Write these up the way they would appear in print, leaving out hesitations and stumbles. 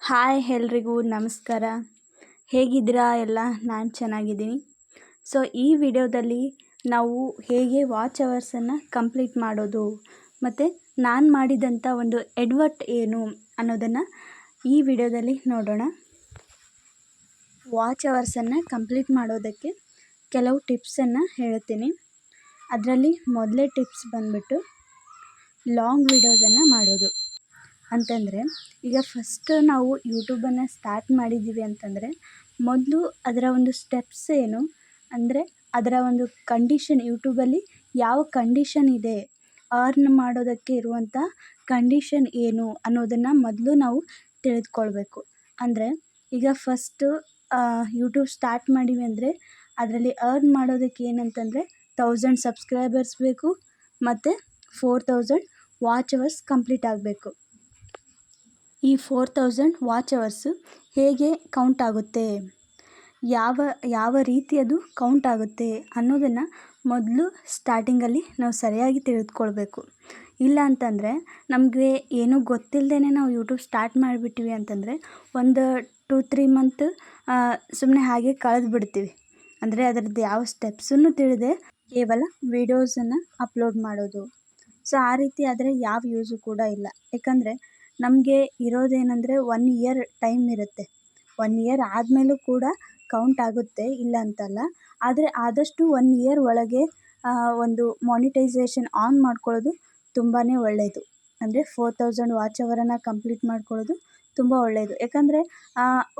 Hi ಎಲ್ರಿಗೂ ನಮಸ್ಕಾರ. ಹೇಗಿದ್ದೀರಾ ಎಲ್ಲ? ನಾನು ಚೆನ್ನಾಗಿದ್ದೀನಿ. ಸೊ ಈ ವಿಡಿಯೋದಲ್ಲಿ ನಾವು ಹೇಗೆ ವಾಚ್ ಅವರ್ಸನ್ನು ಕಂಪ್ಲೀಟ್ ಮಾಡೋದು ಮತ್ತು ನಾನು ಮಾಡಿದಂಥ ಒಂದು ಎಡ್ವರ್ಟ್ ಏನು ಅನ್ನೋದನ್ನು ಈ ವಿಡಿಯೋದಲ್ಲಿ ನೋಡೋಣ. ವಾಚ್ ಅವರ್ಸನ್ನು ಕಂಪ್ಲೀಟ್ ಮಾಡೋದಕ್ಕೆ ಕೆಲವು ಟಿಪ್ಸನ್ನು ಹೇಳ್ತೀನಿ. ಅದರಲ್ಲಿ ಮೊದಲೇ ಟಿಪ್ಸ್ ಬಂದ್ಬಿಟ್ಟು ಲಾಂಗ್ ವಿಡಿಯೋಸನ್ನು ಮಾಡೋದು. ಅಂತಂದರೆ ಈಗ ಫಸ್ಟ್ ನಾವು ಯೂಟ್ಯೂಬನ್ನು ಸ್ಟಾರ್ಟ್ ಮಾಡಿದ್ದೀವಿ ಅಂತಂದರೆ ಮೊದಲು ಅದರ ಒಂದು ಸ್ಟೆಪ್ಸ್ ಏನು, ಅಂದರೆ ಅದರ ಒಂದು ಕಂಡೀಷನ್, ಯೂಟ್ಯೂಬಲ್ಲಿ ಯಾವ ಕಂಡೀಷನ್ ಇದೆ, ಅರ್ನ್ ಮಾಡೋದಕ್ಕೆ ಇರುವಂಥ ಕಂಡೀಷನ್ ಏನು ಅನ್ನೋದನ್ನು ಮೊದಲು ನಾವು ತಿಳಿದುಕೊಳ್ಬೇಕು. ಅಂದರೆ ಈಗ ಫಸ್ಟು ಯೂಟ್ಯೂಬ್ ಸ್ಟಾರ್ಟ್ ಮಾಡೀವಿ ಅಂದರೆ ಅದರಲ್ಲಿ ಅರ್ನ್ ಮಾಡೋದಕ್ಕೆ ಏನಂತಂದರೆ 1000 ಸಬ್ಸ್ಕ್ರೈಬರ್ಸ್ ಬೇಕು ಮತ್ತು 4000 ವಾಚ್ ಅವರ್ಸ್ ಕಂಪ್ಲೀಟ್ ಆಗಬೇಕು. ಈ 4000 ವಾಚ್ ಅವರ್ಸು ಹೇಗೆ ಕೌಂಟ್ ಆಗುತ್ತೆ, ಯಾವ ರೀತಿ ಅದು ಕೌಂಟ್ ಆಗುತ್ತೆ ಅನ್ನೋದನ್ನು ಮೊದಲು ಸ್ಟಾರ್ಟಿಂಗಲ್ಲಿ ನಾವು ಸರಿಯಾಗಿ ತಿಳಿದುಕೊಳ್ಬೇಕು. ಇಲ್ಲ ಅಂತಂದರೆ ನಮಗೆ ಏನೂ ಗೊತ್ತಿಲ್ಲದೇ ನಾವು ಯೂಟ್ಯೂಬ್ ಸ್ಟಾರ್ಟ್ ಮಾಡಿಬಿಟ್ಟಿವಿ ಅಂತಂದರೆ ಒಂದು 2-3 ಮಂತ್ ಸುಮ್ಮನೆ ಹಾಗೆ ಕಳೆದು ಬಿಡ್ತೀವಿ. ಅಂದರೆ ಅದರದ್ದು ಯಾವ ಸ್ಟೆಪ್ಸನ್ನು ತಿಳಿದೆ ಕೇವಲ ವೀಡಿಯೋಸನ್ನು ಅಪ್ಲೋಡ್ ಮಾಡೋದು. ಸೊ ಆ ರೀತಿ ಆದರೆ ಯಾವ ಯೂಸು ಕೂಡ ಇಲ್ಲ. ಯಾಕಂದರೆ ನಮಗೆ ಇರೋದೇನೆಂದರೆ 1 ಇಯರ್ ಟೈಮ್ ಇರುತ್ತೆ. 1 ಇಯರ್ ಆದಮೇಲೂ ಕೂಡ ಕೌಂಟ್ ಆಗುತ್ತೆ, ಇಲ್ಲ ಅಂತಲ್ಲ. ಆದರೆ ಆದಷ್ಟು 1 ಇಯರ್ ಒಳಗೆ ಒಂದು ಮಾನಿಟೈಸೇಷನ್ ಆನ್ ಮಾಡ್ಕೊಳ್ಳೋದು ತುಂಬಾ ಒಳ್ಳೆಯದು. ಅಂದರೆ 4000 ವಾಚ್ ಅವರನ್ನು ಕಂಪ್ಲೀಟ್ ಮಾಡ್ಕೊಳ್ಳೋದು ತುಂಬ ಒಳ್ಳೆಯದು. ಯಾಕಂದರೆ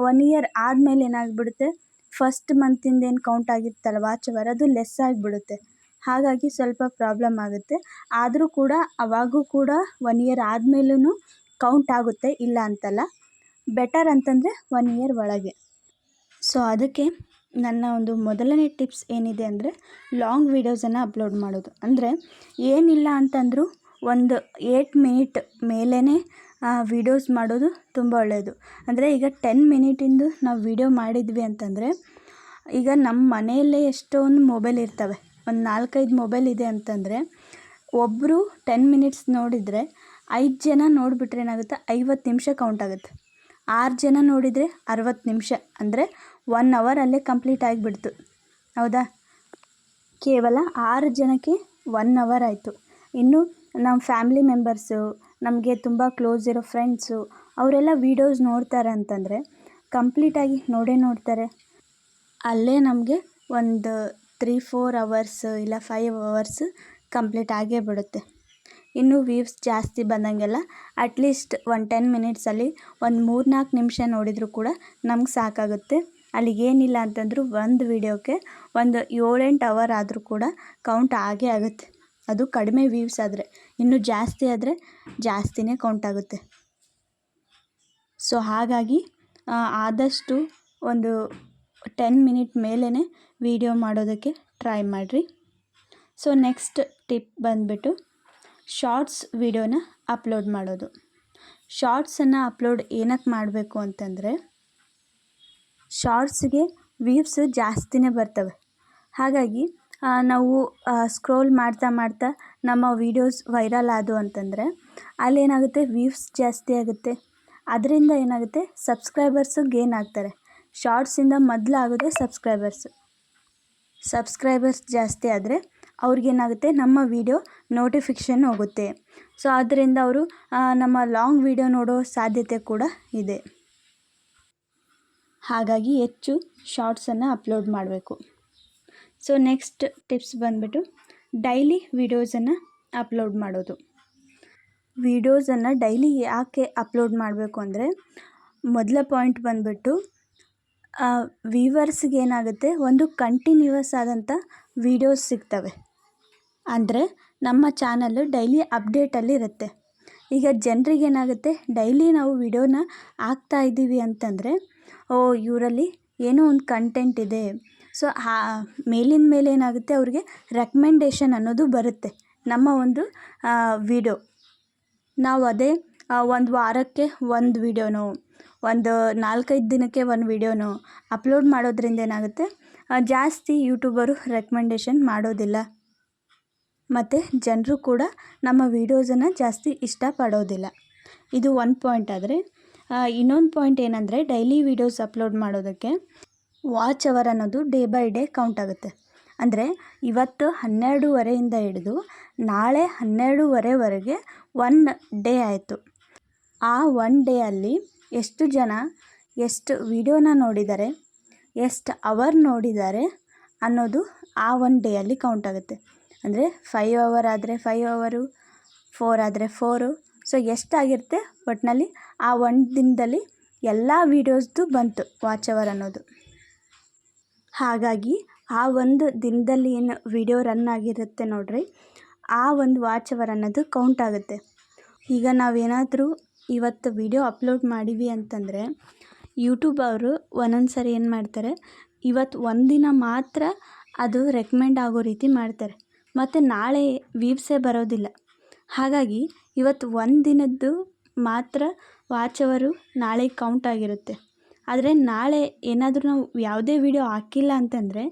1 ಇಯರ್ ಆದಮೇಲೆ ಏನಾಗಿಬಿಡುತ್ತೆ, ಫಸ್ಟ್ ಮಂತಿಂದ ಏನು ಕೌಂಟ್ ಆಗಿರ್ತಲ್ಲ ವಾಚ್ ಅವರ್, ಅದು ಲೆಸ್ ಆಗಿಬಿಡುತ್ತೆ. ಹಾಗಾಗಿ ಸ್ವಲ್ಪ ಪ್ರಾಬ್ಲಮ್ ಆಗುತ್ತೆ. ಆದರೂ ಕೂಡ ಅವಾಗೂ ಕೂಡ 1 ಇಯರ್ ಆದಮೇಲೂ ಕೌಂಟ್ ಆಗುತ್ತೆ, ಇಲ್ಲ ಅಂತಲ್ಲ. ಬೆಟರ್ ಅಂತಂದರೆ 1 ಇಯರ್ ಒಳಗೆ. ಸೊ ಅದಕ್ಕೆ ನನ್ನ ಒಂದು ಮೊದಲನೇ ಟಿಪ್ಸ್ ಏನಿದೆ ಅಂದರೆ ಲಾಂಗ್ ವೀಡಿಯೋಸನ್ನು ಅಪ್ಲೋಡ್ ಮಾಡೋದು. ಅಂದರೆ ಏನಿಲ್ಲ ಅಂತಂದರೂ ಒಂದು 8 ಮಿನಿಟ್ ಮೇಲೇ ವೀಡಿಯೋಸ್ ಮಾಡೋದು ತುಂಬ ಒಳ್ಳೆಯದು. ಅಂದರೆ ಈಗ 10 ಮಿನಿಟಿಂದು ನಾವು ವೀಡಿಯೋ ಮಾಡಿದ್ವಿ ಅಂತಂದರೆ, ಈಗ ನಮ್ಮ ಮನೆಯಲ್ಲೇ ಎಷ್ಟೊಂದು ಮೊಬೈಲ್ ಇರ್ತವೆ, ಒಂದು 4-5 ಮೊಬೈಲ್ ಇದೆ ಅಂತಂದರೆ ಒಬ್ಬರು 10 ಮಿನಿಟ್ಸ್ ನೋಡಿದರೆ 5 ಜನ ನೋಡಿಬಿಟ್ರೆ ಏನಾಗುತ್ತೆ, 50 ನಿಮಿಷ ಕೌಂಟ್ ಆಗುತ್ತೆ. 6 ಜನ ನೋಡಿದರೆ 60 ನಿಮಿಷ, ಅಂದರೆ 1 ಅವರ್ ಅಲ್ಲೇ ಕಂಪ್ಲೀಟ್ ಆಗಿಬಿಡ್ತು. ಹೌದಾ? ಕೇವಲ 6 ಜನಕ್ಕೆ 1 ಅವರ್ ಆಯಿತು. ಇನ್ನು ನಮ್ಮ ಫ್ಯಾಮಿಲಿ ಮೆಂಬರ್ಸು, ನಮಗೆ ತುಂಬ ಕ್ಲೋಸ್ ಇರೋ ಫ್ರೆಂಡ್ಸು, ಅವರೆಲ್ಲ ವೀಡಿಯೋಸ್ ನೋಡ್ತಾರೆ ಅಂತಂದರೆ ಕಂಪ್ಲೀಟಾಗಿ ನೋಡ್ತಾರೆ. ಅಲ್ಲೇ ನಮಗೆ ಒಂದು 3-4 ಅವರ್ಸ್ ಇಲ್ಲ 5 ಅವರ್ಸ್ ಕಂಪ್ಲೀಟ್ ಆಗೇ ಬಿಡುತ್ತೆ. ಇನ್ನು ವ್ಯೂವ್ಸ್ ಜಾಸ್ತಿ ಬಂದಂಗೆಲ್ಲ ಅಟ್ಲೀಸ್ಟ್ ಒಂದು 10 ಮಿನಿಟ್ಸಲ್ಲಿ ಒಂದು 3-4 ನಿಮಿಷ ನೋಡಿದರೂ ಕೂಡ ನಮ್ಗೆ ಸಾಕಾಗುತ್ತೆ. ಅಲ್ಲಿಗೇನಿಲ್ಲ ಅಂತಂದರೂ ಒಂದು ವೀಡಿಯೋಕ್ಕೆ ಒಂದು 7-8 ಅವರ್ ಆದರೂ ಕೂಡ ಕೌಂಟ್ ಆಗೇ ಆಗುತ್ತೆ. ಅದು ಕಡಿಮೆ ವ್ಯೂವ್ಸ್ ಆದರೆ. ಇನ್ನು ಜಾಸ್ತಿ ಆದರೆ ಜಾಸ್ತಿನೇ ಕೌಂಟ್ ಆಗುತ್ತೆ. ಸೊ ಹಾಗಾಗಿ ಆದಷ್ಟು ಒಂದು 10 ಮಿನಿಟ್ ಮೇಲೇ ವೀಡಿಯೋ ಮಾಡೋದಕ್ಕೆ ಟ್ರೈ ಮಾಡಿರಿ. ಸೊ ನೆಕ್ಸ್ಟ್ ಟಿಪ್ ಬಂದುಬಿಟ್ಟು ಶಾರ್ಟ್ಸ್ ವೀಡಿಯೋನ ಅಪ್ಲೋಡ್ ಮಾಡೋದು. ಶಾರ್ಟ್ಸನ್ನು ಅಪ್ಲೋಡ್ ಏನಕ್ಕೆ ಮಾಡಬೇಕು ಅಂತಂದರೆ, ಶಾರ್ಟ್ಸ್ಗೆ ವ್ಯೂವ್ಸ್ ಜಾಸ್ತಿನೇ ಬರ್ತವೆ. ಹಾಗಾಗಿ ನಾವು ಸ್ಕ್ರೋಲ್ ಮಾಡ್ತಾ ನಮ್ಮ ವೀಡಿಯೋಸ್ ವೈರಲ್ ಆದವು ಅಂತಂದರೆ ಅಲ್ಲೇನಾಗುತ್ತೆ, ವ್ಯೂವ್ಸ್ ಜಾಸ್ತಿ ಆಗುತ್ತೆ. ಅದರಿಂದ ಏನಾಗುತ್ತೆ, ಸಬ್ಸ್ಕ್ರೈಬರ್ಸು ಗೇನ್ ಆಗ್ತಾರೆ. ಶಾರ್ಟ್ಸಿಂದ ಮೊದಲು ಆಗೋದೇ ಸಬ್ಸ್ಕ್ರೈಬರ್ಸ್ ಜಾಸ್ತಿ ಆದರೆ ಅವ್ರಿಗೇನಾಗುತ್ತೆ, ನಮ್ಮ ವೀಡಿಯೋ ನೋಟಿಫಿಕೇಷನ್ ಹೋಗುತ್ತೆ. ಸೊ ಅದರಿಂದ ಅವರು ನಮ್ಮ ಲಾಂಗ್ ವೀಡಿಯೋ ನೋಡೋ ಸಾಧ್ಯತೆ ಕೂಡ ಇದೆ. ಹಾಗಾಗಿ ಹೆಚ್ಚು ಶಾರ್ಟ್ಸನ್ನು ಅಪ್ಲೋಡ್ ಮಾಡಬೇಕು. ಸೊ ನೆಕ್ಸ್ಟ್ ಟಿಪ್ಸ್ ಬಂದುಬಿಟ್ಟು ಡೈಲಿ ವೀಡಿಯೋಸನ್ನು ಅಪ್ಲೋಡ್ ಮಾಡೋದು. ವೀಡಿಯೋಸನ್ನು ಡೈಲಿ ಯಾಕೆ ಅಪ್ಲೋಡ್ ಮಾಡಬೇಕು ಅಂದರೆ, ಮೊದಲ ಪಾಯಿಂಟ್ ಬಂದುಬಿಟ್ಟು ವ್ಯೂವರ್ಸ್ಗೆ ಏನಾಗುತ್ತೆ, ಒಂದು ಕಂಟಿನ್ಯೂಯಸ್ ಆದಂಥ ವೀಡಿಯೋಸ್ ಸಿಗ್ತವೆ. ಅಂದರೆ ನಮ್ಮ ಚಾನಲ್ಲು ಡೈಲಿ ಅಪ್ಡೇಟಲ್ಲಿ ಇರುತ್ತೆ. ಈಗ ಜನರಿಗೇನಾಗುತ್ತೆ, ಡೈಲಿ ನಾವು ವೀಡಿಯೋನ ಹಾಕ್ತಾಯಿದ್ದೀವಿ ಅಂತಂದರೆ, ಇವರಲ್ಲಿ ಏನೋ ಒಂದು ಕಂಟೆಂಟ್ ಇದೆ. ಸೊ ಮೇಲಿನ ಮೇಲೆ ಏನಾಗುತ್ತೆ, ಅವ್ರಿಗೆ ರೆಕಮೆಂಡೇಷನ್ ಅನ್ನೋದು ಬರುತ್ತೆ ನಮ್ಮ ಒಂದು ವೀಡಿಯೋ. ನಾವು ಅದೇ ಒಂದು ವಾರಕ್ಕೆ ಒಂದು ವೀಡಿಯೋನೋ, ಒಂದು 4-5 ದಿನಕ್ಕೆ ಒಂದು ವೀಡಿಯೋನೋ ಅಪ್ಲೋಡ್ ಮಾಡೋದ್ರಿಂದ ಏನಾಗುತ್ತೆ, ಜಾಸ್ತಿ ಯೂಟ್ಯೂಬರು ರೆಕಮೆಂಡೇಷನ್ ಮಾಡೋದಿಲ್ಲ. ಮತ್ತು ಜನರು ಕೂಡ ನಮ್ಮ ವೀಡಿಯೋಸನ್ನು ಜಾಸ್ತಿ ಇಷ್ಟಪಡೋದಿಲ್ಲ. ಇದು ಒಂದು ಪಾಯಿಂಟ್. ಆದರೆ ಇನ್ನೊಂದು ಪಾಯಿಂಟ್ ಏನಂದರೆ ಡೈಲಿ ವೀಡಿಯೋಸ್ ಅಪ್ಲೋಡ್ ಮಾಡೋದಕ್ಕೆ ವಾಚ್ ಅವರ್ ಅನ್ನೋದು ಡೇ ಬೈ ಡೇ ಕೌಂಟ್ ಆಗುತ್ತೆ. ಅಂದರೆ ಇವತ್ತು 12:30 ಹಿಡಿದು ನಾಳೆ 12:30ವರೆಗೆ 1 ಡೇ ಆಯಿತು. ಆ 1 ಡೇ ಅಲ್ಲಿ ಎಷ್ಟು ಜನ ಎಷ್ಟು ವಿಡಿಯೋನ ನೋಡಿದ್ದಾರೆ, ಎಷ್ಟು ಅವರ್ ನೋಡಿದ್ದಾರೆ ಅನ್ನೋದು ಆ 1 ಡೇಯಲ್ಲಿ ಕೌಂಟ್ ಆಗುತ್ತೆ. ಅಂದರೆ 5 ಅವರ್ ಆದರೆ 5 ಅವರು, 4 ಆದರೆ 4. ಸೊ ಎಷ್ಟಾಗಿರುತ್ತೆ ಒಟ್ಟಿನಲ್ಲಿ ಆ 1 ದಿನದಲ್ಲಿ ಎಲ್ಲ ವೀಡಿಯೋಸ್ದು ಬಂತು ವಾಚ್ ಅವರ್ ಅನ್ನೋದು. ಹಾಗಾಗಿ ಆ ಒಂದು ದಿನದಲ್ಲಿ ಏನು ವಿಡಿಯೋ ರನ್ ಆಗಿರುತ್ತೆ ನೋಡ್ರಿ, ಆ ಒಂದು ವಾಚ್ ಅವರ್ ಅನ್ನೋದು ಕೌಂಟ್ ಆಗುತ್ತೆ. ಈಗ ನಾವೇನಾದರೂ ಇವತ್ತು ವಿಡಿಯೋ ಅಪ್ಲೋಡ್ ಮಾಡೀವಿ ಅಂತಂದರೆ ಯೂಟ್ಯೂಬ್ ಅವರು ಒಂದೊಂದು ಸರಿ ಏನು ಮಾಡ್ತಾರೆ, ಇವತ್ತು ಒಂದಿನ ಮಾತ್ರ ಅದು ರೆಕಮೆಂಡ್ ಆಗೋ ರೀತಿ ಮಾಡ್ತಾರೆ, ಮತ್ತು ನಾಳೆ ವ್ಯೂವ್ಸೇ ಬರೋದಿಲ್ಲ. ಹಾಗಾಗಿ ಇವತ್ತು ಒಂದು ದಿನದ್ದು ಮಾತ್ರ ವಾಚ್ ಅವರು ನಾಳೆ ಕೌಂಟ್ ಆಗಿರುತ್ತೆ. ಆದರೆ ನಾಳೆ ಏನಾದರೂ ನಾವು ಯಾವುದೇ ವಿಡಿಯೋ ಹಾಕಿಲ್ಲ ಅಂತಂದರೆ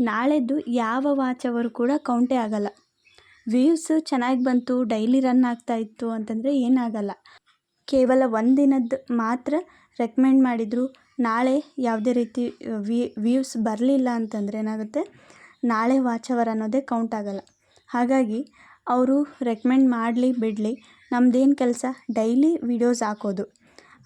ನಾಳೆದ್ದು ಯಾವ ವಾಚ್ ಅವರು ಕೂಡ ಕೌಂಟೇ ಆಗಲ್ಲ. ವ್ಯೂವ್ಸ್ ಚೆನ್ನಾಗಿ ಬಂತು, ಡೈಲಿ ರನ್ ಆಗ್ತಾಯಿತ್ತು ಅಂತಂದರೆ ಏನಾಗಲ್ಲ. ಕೇವಲ ಒಂದು ದಿನದ್ದು ಮಾತ್ರ ರೆಕಮೆಂಡ್ ಮಾಡಿದರು, ನಾಳೆ ಯಾವುದೇ ರೀತಿ ವ್ಯೂವ್ಸ್ ಬರಲಿಲ್ಲ ಅಂತಂದರೆ ಏನಾಗುತ್ತೆ, ನಾಳೆ ವಾಚ್ ಅವರ್ ಅನ್ನೋದೇ ಕೌಂಟ್ ಆಗಲ್ಲ. ಹಾಗಾಗಿ ಅವರು ರೆಕಮೆಂಡ್ ಮಾಡಲಿ ಬಿಡಲಿ, ನಮ್ಮದೇನು ಕೆಲಸ ಡೈಲಿ ವೀಡಿಯೋಸ್ ಹಾಕೋದು.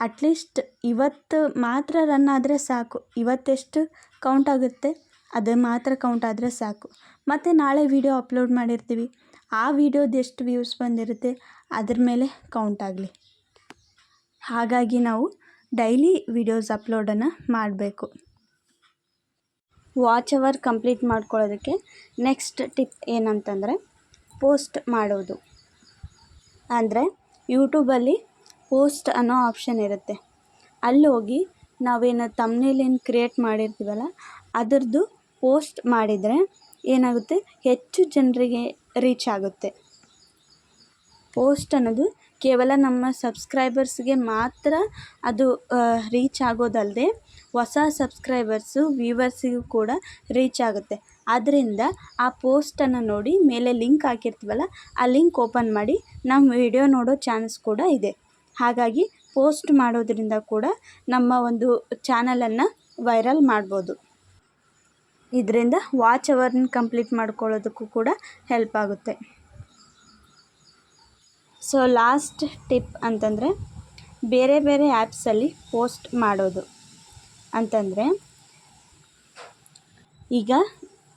ಅಟ್ಲೀಸ್ಟ್ ಇವತ್ತು ಮಾತ್ರ ರನ್ ಆದರೆ ಸಾಕು, ಇವತ್ತೆಷ್ಟು ಕೌಂಟ್ ಆಗುತ್ತೆ ಅದು ಮಾತ್ರ ಕೌಂಟ್ ಆದರೆ ಸಾಕು. ಮತ್ತು ನಾಳೆ ವೀಡಿಯೋ ಅಪ್ಲೋಡ್ ಮಾಡಿರ್ತೀವಿ, ಆ ವಿಡಿಯೋದು ಎಷ್ಟು ವ್ಯೂಸ್ ಬಂದಿರುತ್ತೆ ಅದ್ರ ಮೇಲೆ ಕೌಂಟ್ ಆಗಲಿ. ಹಾಗಾಗಿ ನಾವು ಡೈಲಿ ವೀಡಿಯೋಸ್ ಅಪ್ಲೋಡನ್ನು ಮಾಡಬೇಕು. ವಾಚ್ ಅವರ್ ಕಂಪ್ಲೀಟ್ ಮಾಡ್ಕೊಳ್ಳೋದಕ್ಕೆ ನೆಕ್ಸ್ಟ್ ಟಿಪ್ ಏನಂತಂದರೆ ಪೋಸ್ಟ್ ಮಾಡೋದು. ಅಂದರೆ ಯೂಟ್ಯೂಬಲ್ಲಿ ಪೋಸ್ಟ್ ಅನ್ನೋ ಆಪ್ಷನ್ ಇರುತ್ತೆ. ಅಲ್ಲಿ ಹೋಗಿ ನಾವೇನು ಥಂಬ್ನೇಲ್ ಏನು ಕ್ರಿಯೇಟ್ ಮಾಡಿರ್ತೀವಲ್ಲ ಅದರದ್ದು ಪೋಸ್ಟ್ ಮಾಡಿದರೆ ಏನಾಗುತ್ತೆ, ಹೆಚ್ಚು ಜನರಿಗೆ ರೀಚ್ ಆಗುತ್ತೆ. ಪೋಸ್ಟ್ ಅನ್ನೋದು ಕೇವಲ ನಮ್ಮ ಸಬ್ಸ್ಕ್ರೈಬರ್ಸ್ಗೆ ಮಾತ್ರ ಅದು ರೀಚ್ ಆಗೋದಲ್ಲದೆ ಹೊಸ ಸಬ್ಸ್ಕ್ರೈಬರ್ಸು ವ್ಯೂವರ್ಸಿಗೂ ಕೂಡ ರೀಚ್ ಆಗುತ್ತೆ. ಆದ್ದರಿಂದ ಆ ಪೋಸ್ಟನ್ನು ನೋಡಿ ಮೇಲೆ ಲಿಂಕ್ ಹಾಕಿರ್ತೀವಲ್ಲ ಆ ಲಿಂಕ್ ಓಪನ್ ಮಾಡಿ ನಮ್ಮ ವಿಡಿಯೋ ನೋಡೋ ಚಾನ್ಸ್ ಕೂಡ ಇದೆ. ಹಾಗಾಗಿ ಪೋಸ್ಟ್ ಮಾಡೋದ್ರಿಂದ ಕೂಡ ನಮ್ಮ ಒಂದು ಚಾನಲನ್ನು ವೈರಲ್ ಮಾಡ್ಬೋದು. ಇದರಿಂದ ವಾಚ್ ಅವರ್ನ ಕಂಪ್ಲೀಟ್ ಮಾಡ್ಕೊಳ್ಳೋದಕ್ಕೂ ಕೂಡ ಹೆಲ್ಪ್ ಆಗುತ್ತೆ. ಸೊ ಲಾಸ್ಟ್ ಟಿಪ್ ಅಂತಂದರೆ ಬೇರೆ ಬೇರೆ ಆ್ಯಪ್ಸಲ್ಲಿ ಪೋಸ್ಟ್ ಮಾಡೋದು. ಅಂತಂದರೆ ಈಗ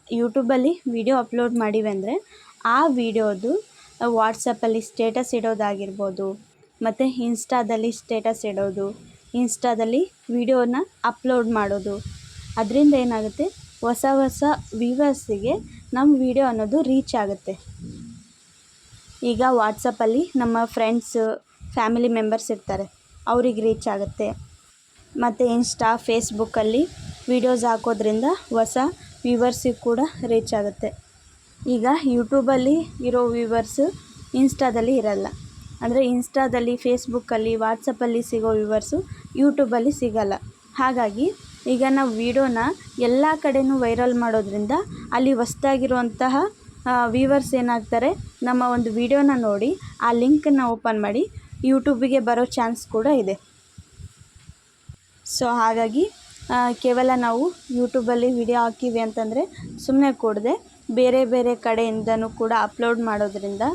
ಯೂಟ್ಯೂಬಲ್ಲಿ ವಿಡಿಯೋ ಅಪ್ಲೋಡ್ ಮಾಡಿವೆ ಅಂದರೆ ಆ ವಿಡಿಯೋದು ವಾಟ್ಸಪ್ಪಲ್ಲಿ ಸ್ಟೇಟಸ್ ಇಡೋದಾಗಿರ್ಬೋದು, ಮತ್ತು ಇನ್ಸ್ಟಾದಲ್ಲಿ ಸ್ಟೇಟಸ್ ಇಡೋದು, ಇನ್ಸ್ಟಾದಲ್ಲಿ ವಿಡಿಯೋನ ಅಪ್ಲೋಡ್ ಮಾಡೋದು. ಅದರಿಂದ ಏನಾಗುತ್ತೆ, ಹೊಸ ಹೊಸ ವ್ಯೂವರ್ಸಿಗೆ ನಮ್ಮ ವಿಡಿಯೋ ಅನ್ನೋದು ರೀಚ್ ಆಗುತ್ತೆ. ಈಗ ವಾಟ್ಸಪ್ಪಲ್ಲಿ ನಮ್ಮ ಫ್ರೆಂಡ್ಸು ಫ್ಯಾಮಿಲಿ ಮೆಂಬರ್ಸ್ ಇರ್ತಾರೆ, ಅವ್ರಿಗೆ ರೀಚ್ ಆಗುತ್ತೆ. ಮತ್ತು ಇನ್ಸ್ಟಾ ಫೇಸ್ಬುಕ್ಕಲ್ಲಿ ವೀಡಿಯೋಸ್ ಹಾಕೋದ್ರಿಂದ ಹೊಸ ವ್ಯೂವರ್ಸಿಗೆ ಕೂಡ ರೀಚ್ ಆಗುತ್ತೆ. ಈಗ ಯೂಟ್ಯೂಬಲ್ಲಿ ಇರೋ ವ್ಯೂವರ್ಸು ಇನ್ಸ್ಟಾದಲ್ಲಿ ಇರಲ್ಲ. ಅಂದರೆ ಇನ್ಸ್ಟಾದಲ್ಲಿ ಫೇಸ್ಬುಕ್ಕಲ್ಲಿ ವಾಟ್ಸಪ್ಪಲ್ಲಿ ಸಿಗೋ ವ್ಯೂವರ್ಸು ಯೂಟ್ಯೂಬಲ್ಲಿ ಸಿಗಲ್ಲ. ಹಾಗಾಗಿ ಈಗ ನಾವು ವಿಡಿಯೋನ ಎಲ್ಲ ಕಡೆಯೂ ವೈರಲ್ ಮಾಡೋದ್ರಿಂದ ಅಲ್ಲಿ ಹೊಸ್ದಾಗಿರುವಂತಹ ವ್ಯೂವರ್ಸ್ ಏನಾಗ್ತಾರೆ, ನಮ್ಮ ಒಂದು ವಿಡಿಯೋನ ನೋಡಿ ಆ ಲಿಂಕನ್ನು ಓಪನ್ ಮಾಡಿ ಯೂಟ್ಯೂಬಿಗೆ ಬರೋ ಚಾನ್ಸ್ ಕೂಡ ಇದೆ. ಸೊ ಹಾಗಾಗಿ ಕೇವಲ ನಾವು ಯೂಟ್ಯೂಬಲ್ಲಿ ವಿಡಿಯೋ ಹಾಕಿವಿ ಅಂತಂದರೆ ಸುಮ್ಮನೆ ಕೂಡದೆ ಬೇರೆ ಬೇರೆ ಕಡೆಯಿಂದನೂ ಕೂಡ ಅಪ್ಲೋಡ್ ಮಾಡೋದ್ರಿಂದ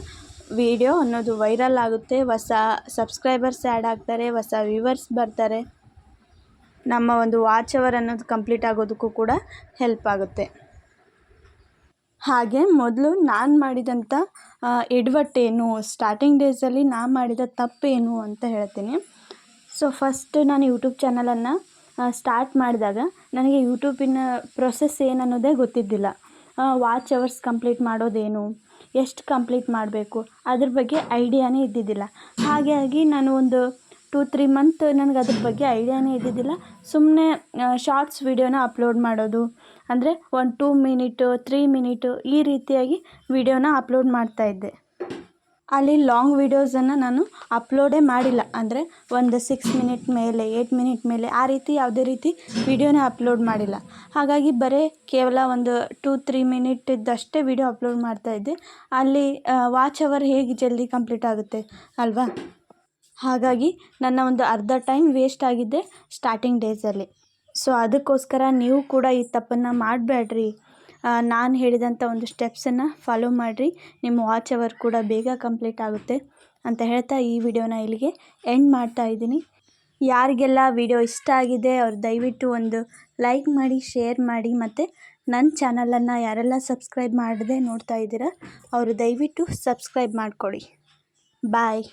ವಿಡಿಯೋ ಅನ್ನೋದು ವೈರಲ್ ಆಗುತ್ತೆ, ಹೊಸ ಸಬ್ಸ್ಕ್ರೈಬರ್ಸ್ ಆ್ಯಡ್ ಆಗ್ತಾರೆ, ಹೊಸ ವ್ಯೂವರ್ಸ್ ಬರ್ತಾರೆ, ನಮ್ಮ ಒಂದು ವಾಚ್ ಅವರ್ ಅನ್ನೋದು ಕಂಪ್ಲೀಟ್ ಆಗೋದಕ್ಕೂ ಕೂಡ ಹೆಲ್ಪ್ ಆಗುತ್ತೆ. ಹಾಗೆ ಮೊದಲು ನಾನು ಮಾಡಿದಂಥ ಎಡವಟ್ಟೇನು, ಸ್ಟಾರ್ಟಿಂಗ್ ಡೇಸಲ್ಲಿ ನಾನು ಮಾಡಿದ ತಪ್ಪೇನು ಅಂತ ಹೇಳ್ತೀನಿ. ಸೊ ಫಸ್ಟ್ ನಾನು ಯೂಟ್ಯೂಬ್ ಚಾನಲನ್ನು ಸ್ಟಾರ್ಟ್ ಮಾಡಿದಾಗ ನನಗೆ ಯೂಟ್ಯೂಬಿನ ಪ್ರೊಸೆಸ್ ಏನನ್ನೋದೇ ಗೊತ್ತಿದ್ದಿಲ್ಲ. ವಾಚ್ ಅವರ್ಸ್ ಕಂಪ್ಲೀಟ್ ಮಾಡೋದೇನು, ಎಷ್ಟು ಕಂಪ್ಲೀಟ್ ಮಾಡಬೇಕು ಅದ್ರ ಬಗ್ಗೆ ಐಡಿಯಾನೇ ಇದ್ದಿದ್ದಿಲ್ಲ. ಹಾಗಾಗಿ ನಾನು ಒಂದು 2-3 ಮಂತ್ ನನಗೆ ಅದ್ರ ಬಗ್ಗೆ ಐಡಿಯಾನೇ ಇದ್ದಿದ್ದಿಲ್ಲ. ಸುಮ್ಮನೆ ಶಾರ್ಟ್ಸ್ ವಿಡಿಯೋನ ಅಪ್ಲೋಡ್ ಮಾಡೋದು, ಅಂದರೆ 1-2 ಮಿನಿಟು 3 ಮಿನಿಟು ಈ ರೀತಿಯಾಗಿ ವಿಡಿಯೋನ ಅಪ್ಲೋಡ್ ಮಾಡ್ತಾಯಿದ್ದೆ. ಅಲ್ಲಿ ಲಾಂಗ್ ವೀಡಿಯೋಸನ್ನು ನಾನು ಅಪ್ಲೋಡೇ ಮಾಡಿಲ್ಲ. ಅಂದರೆ ಒಂದು 6 ಮಿನಿಟ್ ಮೇಲೆ 8 ಮಿನಿಟ್ ಮೇಲೆ ಆ ರೀತಿ ಯಾವುದೇ ರೀತಿ ವಿಡಿಯೋನೇ ಅಪ್ಲೋಡ್ ಮಾಡಿಲ್ಲ. ಹಾಗಾಗಿ ಬರೀ ಕೇವಲ ಒಂದು 2-3 ಮಿನಿಟ್ ಇದ್ದಷ್ಟೇ ವಿಡಿಯೋ ಅಪ್ಲೋಡ್ ಮಾಡ್ತಾಯಿದ್ದೆ. ಅಲ್ಲಿ ವಾಚ್ ಅವರ್ ಹೇಗೆ ಜಲ್ದಿ ಕಂಪ್ಲೀಟ್ ಆಗುತ್ತೆ ಅಲ್ವಾ? ಹಾಗಾಗಿ ನನ್ನ ಒಂದು ಅರ್ಧ ಟೈಮ್ ವೇಸ್ಟ್ ಆಗಿದ್ದೆ ಸ್ಟಾರ್ಟಿಂಗ್ ಡೇಸಲ್ಲಿ. ಸೊ ಅದಕ್ಕೋಸ್ಕರ ನೀವು ಕೂಡ ಈ ತಪ್ಪನ್ನು ಮಾಡಬೇಡ್ರಿ. ನಾನು ಹೇಳಿದಂಥ ಒಂದು ಸ್ಟೆಪ್ಸನ್ನು ಫಾಲೋ ಮಾಡಿರಿ, ನಿಮ್ಮ ವಾಚ್ ಅವರ್ ಕೂಡ ಬೇಗ ಕಂಪ್ಲೀಟ್ ಆಗುತ್ತೆ ಅಂತ ಹೇಳ್ತಾ ಈ ವಿಡಿಯೋನ ಇಲ್ಲಿಗೆ ಎಂಡ್ ಮಾಡ್ತಾ ಇದ್ದೀನಿ. ಯಾರಿಗೆಲ್ಲ ವಿಡಿಯೋ ಇಷ್ಟ ಆಗಿದೆ ಅವ್ರು ದಯವಿಟ್ಟು ಒಂದು ಲೈಕ್ ಮಾಡಿ, ಶೇರ್ ಮಾಡಿ, ಮತ್ತು ನನ್ನ ಚಾನಲನ್ನು ಯಾರೆಲ್ಲ ಸಬ್ಸ್ಕ್ರೈಬ್ ಮಾಡದೆ ನೋಡ್ತಾ ಇದ್ದೀರಾ ಅವರು ದಯವಿಟ್ಟು ಸಬ್ಸ್ಕ್ರೈಬ್ ಮಾಡ್ಕೊಳ್ಳಿ. ಬಾಯ್.